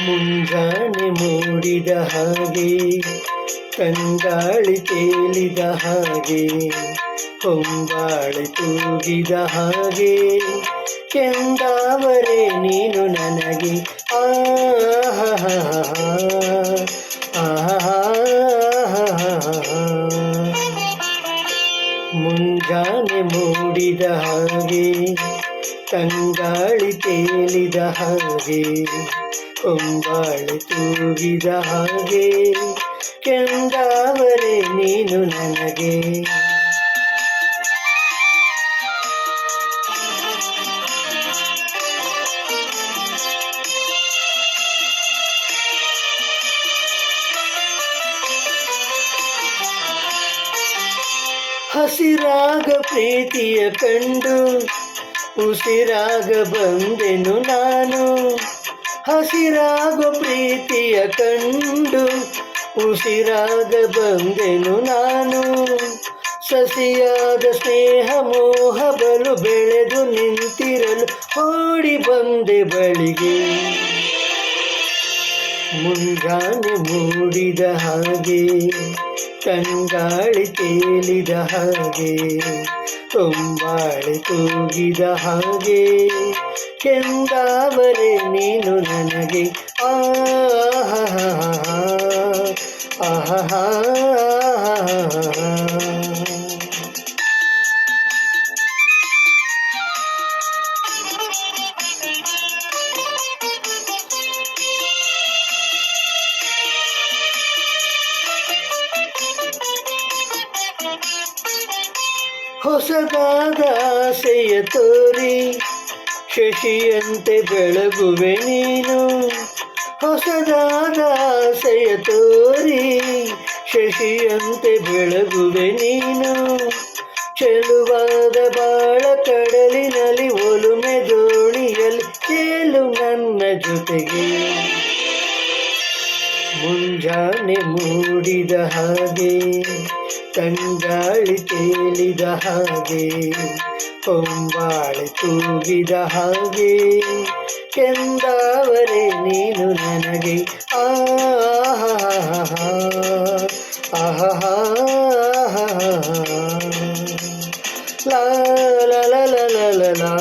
ಮುಂಜಾನೆ ಮೂಡಿದ ಹಾಗೆ ತಂಗಾಳಿ ತೇಲಿದ ಹಾಗೆ ಹೊಂಬಾಳೆ ತೂಗಿದ ಹಾಗೆ ಕೆಂದಾವರೆ ನೀನು ನನಗೆ ಆಹಾ ಆಹಾ ಮುಂಜಾನೆ ಮೂಡಿದ ಹಾಗೆ ತಂಗಾಳಿ ತೇಲಿದ ಹಾಗೆ ಹೊಂಬಾಳೆ ತೂಗಿದ ಹಾಗೆ ಕೆಂದಾವರೆ ನೀನು ನನಗೆ ಹಸಿರಾಗ ಪ್ರೀತಿಯ ಕಂಡು ಉಸಿರಾಗ ಬಂದೆನು ನಾನು ಹಸಿರಾಗ ಪ್ರೀತಿಯ ಕಂಡು ಉಸಿರಾಗ ಬಂದೆನು ನಾನು ಸಸಿಯಾದ ಸ್ನೇಹ ಮೋಹ ಬಲು ಬೆಳೆದು ನಿಂತಿರಲು ಓಡಿ ಬಂದೆ ಬಳಿಗೆ ಮುಂಜಾನೆ ಮೂಡಿದ ಹಾಗೆ ತಂಗಾಳಿ ತೇಲಿದ ಹಾಗೆ ಹೊಂಬಾಳೆ ತೂಗಿದ ಹಾಗೆ ಕೆಂದಾವರೆ ನೀನು ನನಗೆ ಆಹಾ ಆಹಾ ಹೊಸದಾದ ಆಸೆಯ ತೋರಿ ಶಶಿಯಂತೆ ಬೆಳಗುವೆ ನೀನು ಹೊಸದಾದ ಆಸೆಯ ತೋರಿ ಶಶಿಯಂತೆ ಬೆಳಗುವೆ ನೀನು ಚೆಲುವಾದ ಬಾಳ ಕಡಲಿನಲ್ಲಿ ಒಲುಮೆ ದೋಣಿಯಲ್ಲಿ ತೇಲು ನನ್ನ ಜೊತೆಗೆ ಮುಂಜಾನೆ ಮೂಡಿದ ಹಾಗೆ ತಂಗಾಳಿ ತೇಲಿದ ಹಾಗೆ ಹೊಂಬಾಳೆ ತೂಗಿದ ಹಾಗೆ ಕೆಂದಾವರೆ ನೀನು ನನಗೆ ಆಹಾ ಆಹಾ ಲಾ ಲಾ ಲಾ ಲಾ ಲಾ ಲಾ